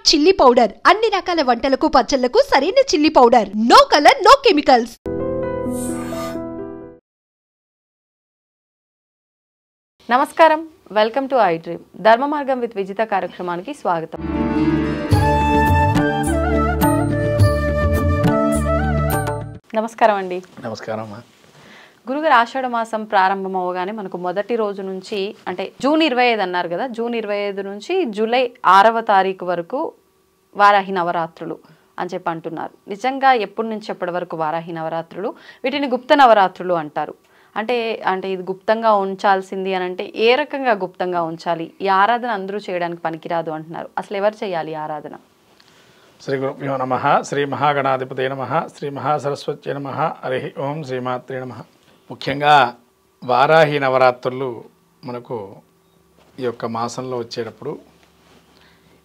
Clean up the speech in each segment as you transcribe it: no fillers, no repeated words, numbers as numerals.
Chilli powder అన్ని రకాల వంటలకు పచ్చళ్లకు సరైన chilli powder. No colour no chemicals. నమస్కారం, వెల్కమ్ టు ఐ డ్రీమ్. ధర్మ మార్గం విత్ విజిత కార్యక్రమానికి స్వాగతం. నమస్కారం అండి. నమస్కారం. గురుగారు, ఆషాఢ మాసం ప్రారంభం అవగానే మనకు మొదటి రోజు నుంచి అంటే జూన్ 25 అన్నారు కదా, జూన్ 25 నుంచి జూలై 6వ తారీఖు వరకు వారాహి నవరాత్రులు అని చెప్పి అంటున్నారు. నిజంగా ఎప్పటి నుంచి ఎప్పటి వరకు వారాహి నవరాత్రులు? వీటిని గుప్త నవరాత్రులు అంటారు. అంటే ఇది గుప్తంగా ఉంచాల్సింది అని అంటే ఏ రకంగా గుప్తంగా ఉంచాలి? ఈ ఆరాధన అందరూ చేయడానికి పనికిరాదు అంటున్నారు. అసలు ఎవరు చేయాలి ఈ ఆరాధన? శ్రీ గురుభ్యో నమః. శ్రీ మహాగణాధిపతయ నమః. శ్రీ మహాసరస్వత్యై నమః. హరి ఓం శ్రీమాత్రే నమః. ముఖ్యంగా వారాహి నవరాత్రులు మనకు ఈ యొక్క మాసంలో వచ్చేటప్పుడు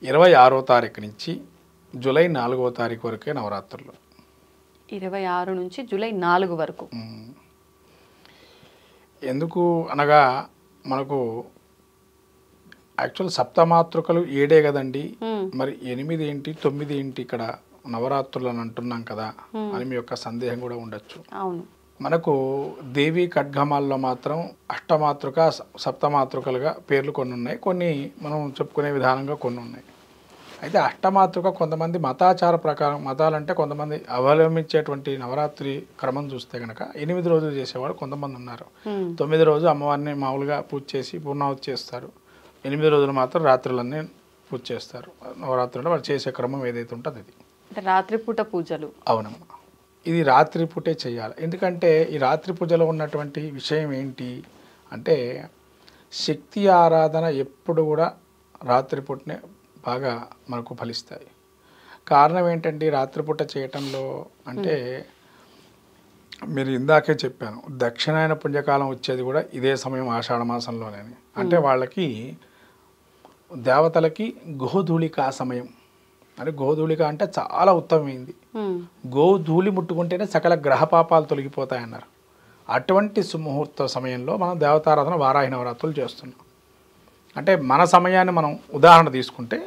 26వ తారీఖు నుంచి జూలై 4వ తారీఖు వరకే నవరాత్రులు. 26 నుంచి జూలై 4 వరకు. ఎందుకు అనగా మనకు యాక్చువల్ సప్తమాతృకలు 7 కదండి, మరి 8 ఏంటి 9 ఏంటి ఇక్కడ నవరాత్రులు అని అంటున్నాం కదా అని మీ యొక్క సందేహం కూడా ఉండొచ్చు. అవును, మనకు దేవి ఖడ్గమాల్లో మాత్రం అష్టమాతృక సప్తమాతృకలుగా పేర్లు కొన్ని ఉన్నాయి, కొన్ని మనం చెప్పుకునే విధానంగా కొన్ని ఉన్నాయి. అయితే అష్టమాతృక కొంతమంది మతాచార ప్రకారం, మతాలంటే కొంతమంది అవలంబించేటువంటి నవరాత్రి క్రమం చూస్తే కనుక 8 రోజులు చేసేవాడు కొంతమంది ఉన్నారు. 9 రోజు అమ్మవారిని మామూలుగా పూజ చేసి పూర్ణావతి చేస్తారు. 8 రోజులు మాత్రం రాత్రులన్నీ పూజ చేస్తారు. నవరాత్రులు వాళ్ళు చేసే క్రమం ఏదైతే ఉంటుందో అది అంటే రాత్రిపూట పూజలు. అవునమ్మా, ఇది రాత్రిపూటే చేయాలి. ఎందుకంటే ఈ రాత్రి పూజలో ఉన్నటువంటి విషయం ఏంటి అంటే శక్తి ఆరాధన ఎప్పుడు కూడా రాత్రిపూటనే బాగా మనకు ఫలిస్తాయి. కారణం ఏంటంటే రాత్రిపూట చేయటంలో అంటే మీరు ఇందాకే చెప్పాను, దక్షిణాయన పుణ్యకాలం వచ్చేది కూడా ఇదే సమయం ఆషాఢ మాసంలోనే. అంటే వాళ్ళకి దేవతలకి గోధూళికా సమయం అని. గోధూళిక అంటే చాలా ఉత్తమమైంది. గోధూళి ముట్టుకుంటేనే సకల గ్రహ పాపాలు తొలగిపోతాయన్నారు. అటువంటి సుముహూర్త సమయంలో మనం దేవతారాధన వారాహి నవరాత్రులు చేస్తున్నాం. అంటే మన సమయాన్ని మనం ఉదాహరణ తీసుకుంటే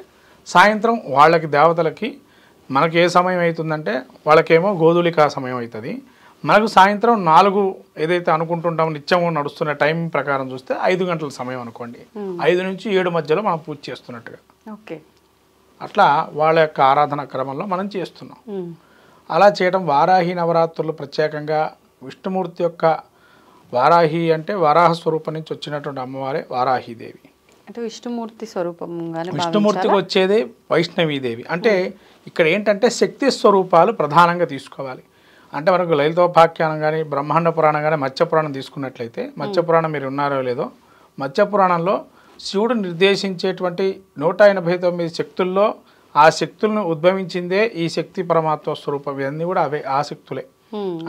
సాయంత్రం వాళ్ళకి దేవతలకి మనకి ఏ సమయం అవుతుందంటే వాళ్ళకేమో గోధూళికా సమయం అవుతుంది, మనకు సాయంత్రం 4 ఏదైతే అనుకుంటుంటామో నిత్యం నడుస్తున్న టైం ప్రకారం చూస్తే 5 గంటల సమయం అనుకోండి. 5 నుంచి 7 మధ్యలో మనం పూజ చేస్తున్నట్టుగా. ఓకే, అట్లా వాళ్ళ యొక్క ఆరాధన క్రమంలో మనం చేస్తున్నాం. అలా చేయడం వారాహి నవరాత్రులు ప్రత్యేకంగా విష్ణుమూర్తి యొక్క వారాహి అంటే వరాహ స్వరూపం నుంచి వచ్చినటువంటి అమ్మవారే వారాహీదేవి. అంటే విష్ణుమూర్తి స్వరూపంగానే విష్ణుమూర్తికి వచ్చేదే వైష్ణవీదేవి. అంటే ఇక్కడ ఏంటంటే శక్తి స్వరూపాలు ప్రధానంగా తీసుకోవాలి. అంటే మనకు లలితోపాఖ్యానం కానీ బ్రహ్మాండ పురాణం కానీ మత్స్యపురాణం తీసుకున్నట్లయితే, మత్స్యపురాణం మీరు ఉన్నారో లేదో, మత్స్యపురాణంలో శివుడు నిర్దేశించేటువంటి 189 శక్తుల్లో ఆ శక్తులను ఉద్భవించిందే ఈ శక్తి పరమాత్మ స్వరూపం. ఇవన్నీ కూడా అవే ఆ శక్తులే.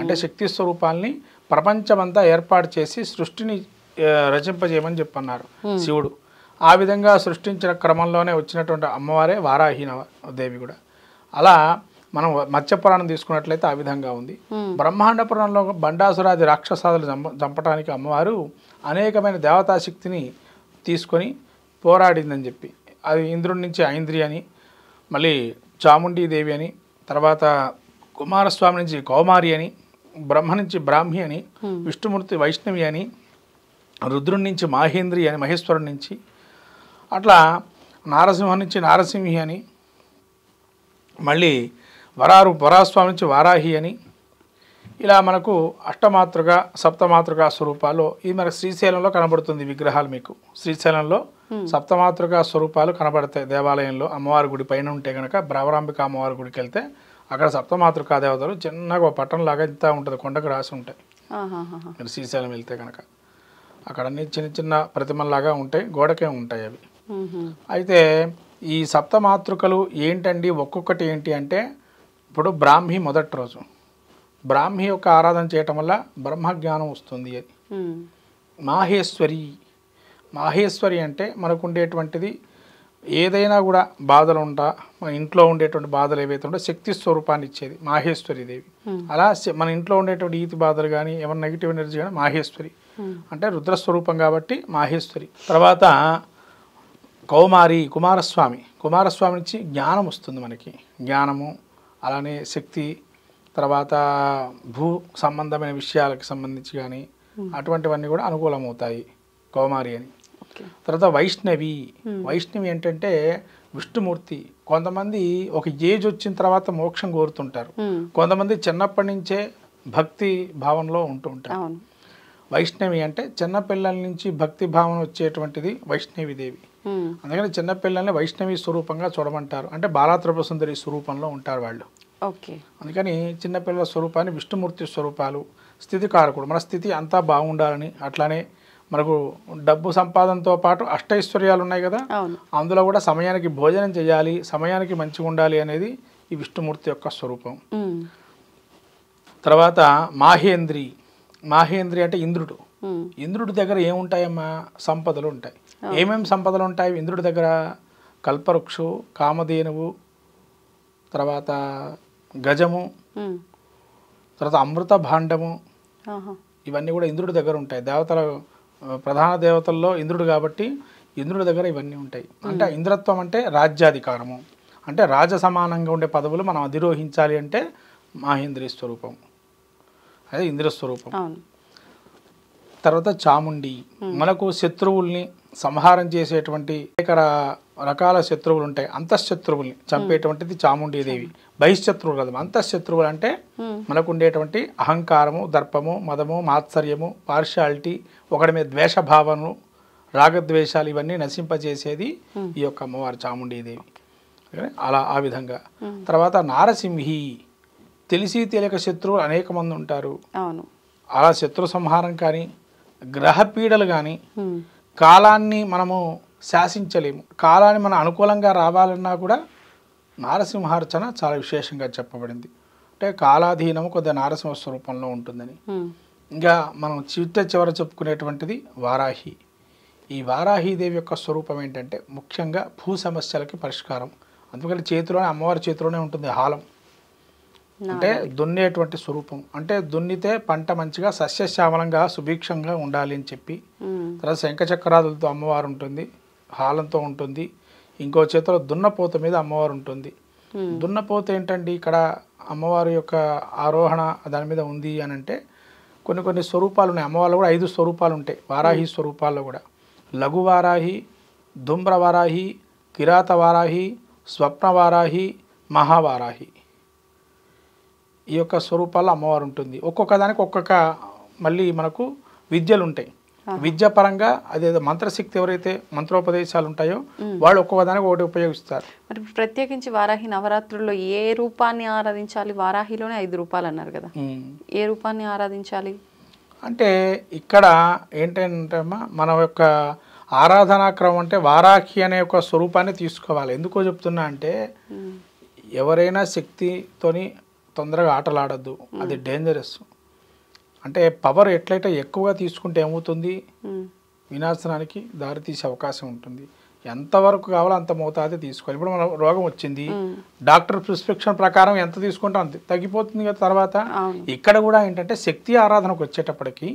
అంటే శక్తి స్వరూపాలని ప్రపంచమంతా ఏర్పాటు చేసి సృష్టిని రచింపజేయమని చెప్పన్నారు శివుడు. ఆ విధంగా సృష్టించిన క్రమంలోనే వచ్చినటువంటి అమ్మవారే వారాహి దేవి కూడా. అలా మనం మత్స్యపురాణం తీసుకున్నట్లయితే ఆ విధంగా ఉంది. బ్రహ్మాండ పురాణంలో బండాసురాది రాక్షసాదులు చంపడానికి అమ్మవారు అనేకమైన దేవతాశక్తిని తీసుకొని పోరాడిందని చెప్పి, అది ఇంద్రుడి నుంచి ఐంద్రి అని, మళ్ళీ చాముండీదేవి అని, తర్వాత కుమారస్వామి నుంచి కౌమారి అని, బ్రహ్మ నుంచి బ్రాహ్మి అని, విష్ణుమూర్తి వైష్ణవి అని, రుద్రుడి నుంచి మాహేంద్రి అని, మహేశ్వరుడి నుంచి, అట్లా నారసింహం నుంచి నారసింహి అని, మళ్ళీ వరాస్వామి నుంచి వారాహి అని, ఇలా మనకు అష్టమాతృక సప్తమాతృక స్వరూపాలు ఇది మనకు శ్రీశైలంలో కనబడుతుంది. విగ్రహాలు మీకు శ్రీశైలంలో సప్తమాతృక స్వరూపాలు కనబడతాయి. దేవాలయంలో అమ్మవారి గుడి పైన ఉంటే కనుక భ్రవరాంబిక అమ్మవారి గుడికి వెళ్తే అక్కడ సప్తమాతృకా దేవతలు చిన్నగా ఒక పట్టణంలాగా ఇంత ఉంటుంది, కొండకు రాసి ఉంటాయి. మీరు శ్రీశైలం వెళ్తే కనుక అక్కడ అన్ని చిన్న చిన్న ప్రతిమల్లాగా ఉంటాయి, గోడకే ఉంటాయి అవి. అయితే ఈ సప్తమాతృకలు ఏంటండి, ఒక్కొక్కటి ఏంటి అంటే ఇప్పుడు బ్రాహ్మి మొదటి రోజు బ్రాహ్మి యొక్క ఆరాధన చేయటం వల్ల బ్రహ్మజ్ఞానం వస్తుంది అని. మాహేశ్వరి అంటే మనకు ఉండేటువంటిది ఏదైనా కూడా బాధలు ఉంటా, మన ఇంట్లో ఉండేటువంటి బాధలు ఏవైతే ఉంటే శక్తి స్వరూపాన్ని ఇచ్చేది మాహేశ్వరి దేవి. అలా మన ఇంట్లో ఉండేటువంటి ఈతి బాధలు కానీ ఏమైనా నెగిటివ్ ఎనర్జీ కానీ మాహేశ్వరి అంటే రుద్రస్వరూపం కాబట్టి మాహేశ్వరి. తర్వాత కౌమారి కుమారస్వామి నుంచి జ్ఞానం వస్తుంది మనకి, జ్ఞానము అలానే శక్తి, తర్వాత భూ సంబంధమైన విషయాలకు సంబంధించి కానీ అటువంటివన్నీ కూడా అనుకూలమవుతాయి కౌమారి అని. తర్వాత వైష్ణవి ఏంటంటే విష్ణుమూర్తి. కొంతమంది ఒక ఏజ్ వచ్చిన తర్వాత మోక్షం కోరుతుంటారు, కొంతమంది చిన్నప్పటి నుంచే భక్తి భావంలో ఉంటూ ఉంటారు. వైష్ణవి అంటే చిన్నపిల్లల నుంచి భక్తి భావన వచ్చేటువంటిది వైష్ణవిదేవి. అందుకని చిన్నపిల్లల్ని వైష్ణవి స్వరూపంగా చూడమంటారు, అంటే బాలాత్రిపుర సుందరి స్వరూపంలో ఉంటారు వాళ్ళు. అందుకని చిన్నపిల్లల స్వరూపాన్ని విష్ణుమూర్తి స్వరూపాలు. స్థితికారకుడు, మన స్థితి అంతా బాగుండాలని, అట్లానే మనకు డబ్బు సంపాదనతో పాటు అష్టైశ్వర్యాలు ఉన్నాయి కదా, అందులో కూడా సమయానికి భోజనం చేయాలి, సమయానికి మంచిగా ఉండాలి అనేది ఈ విష్ణుమూర్తి యొక్క స్వరూపం. తర్వాత మాహేంద్రి అంటే ఇంద్రుడు. ఇంద్రుడి దగ్గర ఏముంటాయమ్మా? సంపదలు ఉంటాయి. ఏమేమి సంపదలు ఉంటాయి ఇంద్రుడి దగ్గర? కల్పవృక్షు, కామధేనువు, తర్వాత గజము, తర్వాత అమృత భాండము, ఇవన్నీ కూడా ఇంద్రుడి దగ్గర ఉంటాయి. దేవతల ప్రధాన దేవతల్లో ఇంద్రుడు కాబట్టి ఇంద్రుడి దగ్గర ఇవన్నీ ఉంటాయి. అంటే ఇంద్రత్వం అంటే రాజ్యాధికారము, అంటే రాజ సమానంగా ఉండే పదవులు మనం అధిరోహించాలి అంటే మాహేంద్రి స్వరూపం, అదే ఇంద్ర స్వరూపం. తర్వాత చాముండి, మనకు శత్రువుల్ని సంహారం చేసేటువంటి అనేక రకాల శత్రువులు ఉంటాయి, అంతఃశత్రువుల్ని చంపేటువంటిది చాముండీదేవి. బహిశత్రువులు కదా, అంతఃశత్రువులు అంటే మనకు ఉండేటువంటి అహంకారము, దర్పము, మదము, మాత్సర్యము, పార్షాలిటీ, ఒకటి మీద ద్వేషభావము, రాగద్వేషాలు ఇవన్నీ నశింపజేసేది ఈ యొక్క అమ్మవారు చాముండీదేవి. అలా ఆ విధంగా. తర్వాత నారసింహి, తెలిసి తెలియక శత్రువులు అనేక మంది ఉంటారు. అలా శత్రు సంహారం కానీ, గ్రహపీడలు కానీ, కాలాన్ని మనము శాసించలేము, కాలాన్ని మనం అనుకూలంగా రావాలన్నా కూడా నారసింహార్చన చాలా విశేషంగా చెప్పబడింది. అంటే కాలాధీనము కొద్దిగా నారసింహ స్వరూపంలో ఉంటుందని. ఇంకా మనం చివర చెప్పుకునేటువంటిది వారాహి. ఈ వారాహీదేవి యొక్క స్వరూపం ఏంటంటే ముఖ్యంగా భూ సమస్యలకి పరిష్కారం. అందుకని చేతిలోనే, అమ్మవారి చేతిలోనే ఉంటుంది హాలం, అంటే దున్నేటువంటి స్వరూపం. అంటే దున్నితే పంట మంచిగా సస్యశ్యామలంగా సుభిక్షంగా ఉండాలి అని చెప్పి. తర్వాత శంఖచక్రాదులతో అమ్మవారు ఉంటుంది, హాలంతో ఉంటుంది. ఇంకో చేతిలో దున్నపోత మీద అమ్మవారు ఉంటుంది. దున్నపోత ఏంటండి ఇక్కడ అమ్మవారి యొక్క ఆరోహణ దాని మీద ఉంది అని అంటే కొన్ని స్వరూపాలు ఉన్నాయి. అమ్మవారిలో కూడా 5 స్వరూపాలు ఉంటాయి వారాహి స్వరూపాల్లో కూడా. లఘు వారాహి, ధూమ్ర వారాహి, కిరాత వారాహి, స్వప్న వారాహి, మహావారాహి. ఈ యొక్క స్వరూపాల్లో అమ్మవారు ఉంటుంది. ఒక్కొక్క దానికి ఒక్కొక్క మళ్ళీ మనకు విద్యలు ఉంటాయి. విద్య పరంగా అదేదో మంత్రశక్తి ఎవరైతే మంత్రోపదేశాలు ఉంటాయో వాళ్ళు ఒక్కొక్క దానికి ఒకటి ఉపయోగిస్తారు. మరి ప్రత్యేకించి వారాహి నవరాత్రుల్లో ఏ రూపాన్ని ఆరాధించాలి? వారాహిలోనే 5 రూపాలు అన్నారు కదా, ఏ రూపాన్ని ఆరాధించాలి అంటే ఇక్కడ ఏంటంటే మన యొక్క ఆరాధనా క్రమం అంటే వారాహి అనే ఒక స్వరూపాన్ని తీసుకోవాలి. ఎందుకో చెప్తున్నా అంటే ఎవరైనా శక్తితోని తొందరగా ఆటలాడద్దు, అది డేంజరస్. అంటే పవర్ ఎట్లయితే ఎక్కువగా తీసుకుంటే ఏమవుతుంది, వినాశనానికి దారితీసే అవకాశం ఉంటుంది. ఎంతవరకు కావాలో అంత మోతాదే తీసుకోవాలి. ఇప్పుడు మన రోగం వచ్చింది, డాక్టర్ ప్రిస్క్రిప్షన్ ప్రకారం ఎంత తీసుకుంటాం అంతే తగ్గిపోతుంది కదా. తర్వాత ఇక్కడ కూడా ఏంటంటే శక్తి ఆరాధనకు వచ్చేటప్పటికి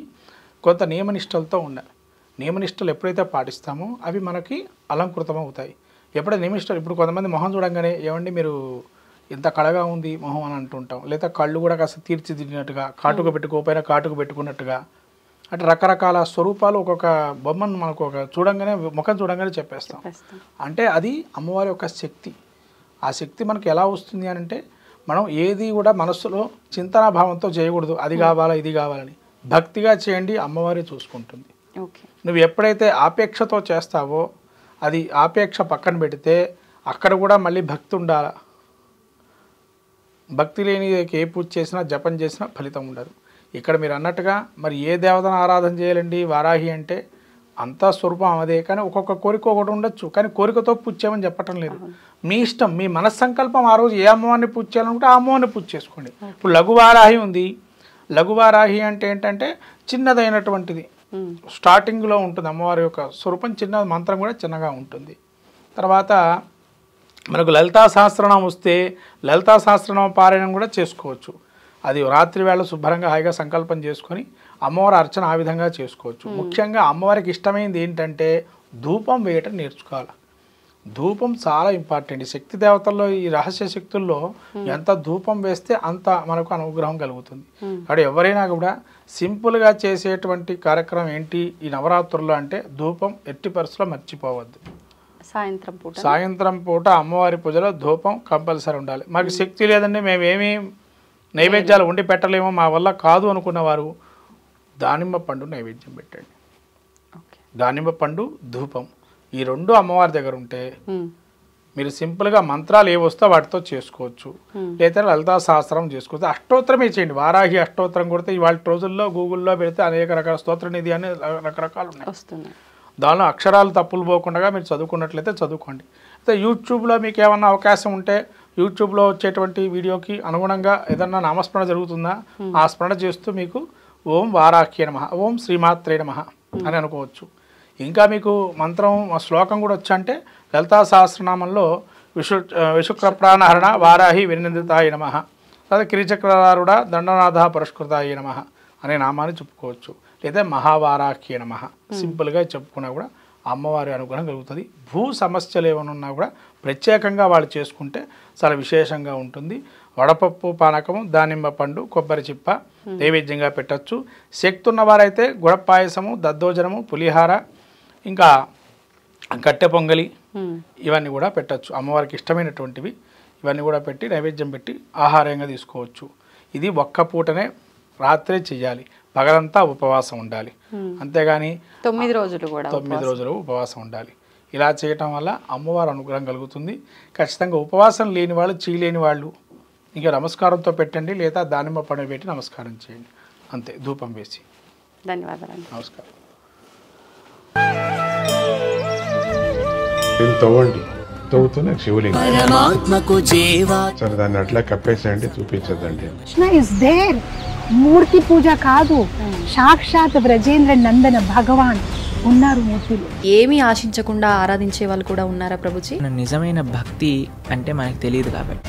కొంత నియమనిష్టలతో ఉండాలి. నియమనిష్టలు ఎప్పుడైతే పాటిస్తామో అవి మనకి అలంకృతం అవుతాయి. ఎప్పుడైతే నియమనిష్టలు, ఇప్పుడు కొంతమంది మొహం చూడంగానే ఏమండి మీరు ఇంత కళగా ఉంది మొహం అని అంటుంటాం, లేదా కళ్ళు కూడా కాస్త తీర్చిదిద్దినట్టుగా, కాటుక పెట్టుకోకపోయినా కాటుక పెట్టుకున్నట్టుగా, అంటే రకరకాల స్వరూపాలు ఒక్కొక్క బొమ్మను మనకు ఒక చూడంగానే ముఖం చూడంగానే చెప్పేస్తాం. అంటే అది అమ్మవారి యొక్క శక్తి. ఆ శక్తి మనకు ఎలా వస్తుంది అని అంటే మనం ఏది కూడా మనస్సులో చింతనాభావంతో చేయకూడదు, అది కావాలా ఇది కావాలని. భక్తిగా చేయండి, అమ్మవారి చూసుకుంటుంది. నువ్వు ఎప్పుడైతే ఆపేక్షతో చేస్తావో అది ఆపేక్ష పక్కన పెడితే అక్కడ కూడా మళ్ళీ భక్తి ఉండాలి. భక్తి లేని ఏ పూజ చేసినా జపం చేసినా ఫలితం ఉండదు. ఇక్కడ మీరు అన్నట్టుగా మరి ఏ దేవతను ఆరాధన చేయాలండి వారాహి అంటే అంతా స్వరూపం అదే, కానీ ఒక్కొక్క కోరిక ఒకటి ఉండొచ్చు, కానీ కోరికతో పూజ చేయమని చెప్పటం లేదు. మీ ఇష్టం, మీ మనస్సంకల్పం. ఆ రోజు ఏ అమ్మవారిని పూజ చేయాలనుకుంటే ఆ అమ్మవారిని పూజ చేసుకోండి. ఇప్పుడు లఘువారాహి ఉంది, లఘువారాహి అంటే ఏంటంటే చిన్నదైనటువంటిది, స్టార్టింగ్లో ఉంటుంది అమ్మవారి యొక్క స్వరూపం, చిన్న మంత్రం కూడా చిన్నగా ఉంటుంది. తర్వాత మనకు లలితా సహస్రనామం వస్తే లలితా సహస్రనామ పారాయణం కూడా చేసుకోవచ్చు. అది రాత్రి వేళ శుభ్రంగా హాయిగా సంకల్పం చేసుకొని అమ్మవారి అర్చన ఆ విధంగా చేసుకోవచ్చు. ముఖ్యంగా అమ్మవారికి ఇష్టమైనది ఏంటంటే ధూపం వేయటం నేర్చుకోవాలి. ధూపం చాలా ఇంపార్టెంట్. శక్తి దేవతల్లో ఈ రహస్య శక్తుల్లో ఎంత ధూపం వేస్తే అంత మనకు అనుగ్రహం కలుగుతుంది. కాబట్టి ఎవరైనా కూడా సింపుల్గా చేసేటువంటి కార్యక్రమం ఏంటి ఈ నవరాత్రుల్లో అంటే ధూపం ఎట్టి పరిస్థితుల్లో మర్చిపోవద్దు. సాయంత్రం పూట అమ్మవారి పూజలో ధూపం కంపల్సరీ ఉండాలి. మాకు శక్తి లేదండి, మేమేమీ నైవేద్యాలు వండి పెట్టలేమో, మా వల్ల కాదు అనుకున్న వారు దానిమ్మ పండు నైవేద్యం పెట్టండి. దానిమ్మ పండు ధూపం ఈ రెండు అమ్మవారి దగ్గర ఉంటే మీరు సింపుల్గా మంత్రాలు ఏ వస్తో వాటితో చేసుకోవచ్చు. లేదా లలితా సహస్రం చేసుకోవచ్చు. అష్టోత్తరమే చేయండి. వారాహి అష్టోత్తరం కొడితే ఇవాళ రోజుల్లో గూగుల్లో పెడితే అనేక రకాల స్తోత్ర నిధి అని రకరకాలు ఉన్నాయి. దానిలో అక్షరాలు తప్పులు పోకుండా మీరు చదువుకున్నట్లయితే చదువుకోండి. అయితే యూట్యూబ్లో మీకు ఏమన్నా అవకాశం ఉంటే యూట్యూబ్లో వచ్చేటువంటి వీడియోకి అనుగుణంగా ఏదన్నా నామస్మరణ జరుగుతుందా ఆ స్మరణ చేస్తూ మీకు ఓం వారాహ్యే నమః, ఓం శ్రీమాత్రే నమః అని అనుకోవచ్చు. ఇంకా మీకు మంత్రం శ్లోకం కూడా వచ్చంటే లలితా సహస్రనామంలో విశుక్ర ప్రాణహరణ వారాహి వినిందితాయ నమః, లేదా కిరిచక్రారుడ దండనాథ పురస్కృతాయ నమః అనే నామాన్ని చెప్పుకోవచ్చు. లేదా మహావారాహ్యే నమః సింపుల్గా చెప్పుకున్నా కూడా అమ్మవారి అనుగ్రహం కలుగుతుంది. భూ సమస్యలు ఏమైనా ఉన్నా కూడా ప్రత్యేకంగా వాళ్ళు చేసుకుంటే చాలా విశేషంగా ఉంటుంది. వడపప్పు పానకము, దానిమ్మ పండు, కొబ్బరి చిప్ప నైవేద్యంగా పెట్టచ్చు. శక్తి ఉన్నవారైతే గుడపాయసము, దద్దోజనము, పులిహార, ఇంకా కట్టె పొంగలి ఇవన్నీ కూడా పెట్టచ్చు. అమ్మవారికి ఇష్టమైనటువంటివి ఇవన్నీ కూడా పెట్టి నైవేద్యం పెట్టి ఆహారంగా తీసుకోవచ్చు. ఇది ఒక్క పూటనే రాత్రే చెయ్యాలి, పగలంతా ఉపవాసం ఉండాలి. అంతేగాని 9 రోజులు ఉపవాసం ఉండాలి. ఇలా చేయటం వల్ల అమ్మవారి అనుగ్రహం కలుగుతుంది. ఖచ్చితంగా ఉపవాసం లేని వాళ్ళు, చేయలేని వాళ్ళు ఇంకా నమస్కారంతో పెట్టండి, లేదా దానిమ్మ పండు పెట్టి నమస్కారం చేయండి. అంతే, ధూపం వేసి. ధన్యవాదాలు. నమస్కారం. తవ్వండి, తవ్వుతూనే శివలింగం. సరే దాన్ని అట్లా కప్పేసేయండి, చూపించదండి. Krishna is there. మూర్తి పూజ కాదు, సాక్షాత్ బ్రజేంద్ర నందన భగవాన్ ఉన్నారు మూర్తిలో. ఏమీ ఆశించకుండా ఆరాధించే వాళ్ళు కూడా ఉన్నారా ప్రభుజీ? నిజమైన భక్తి అంటే మనకు తెలియదు కాబట్టి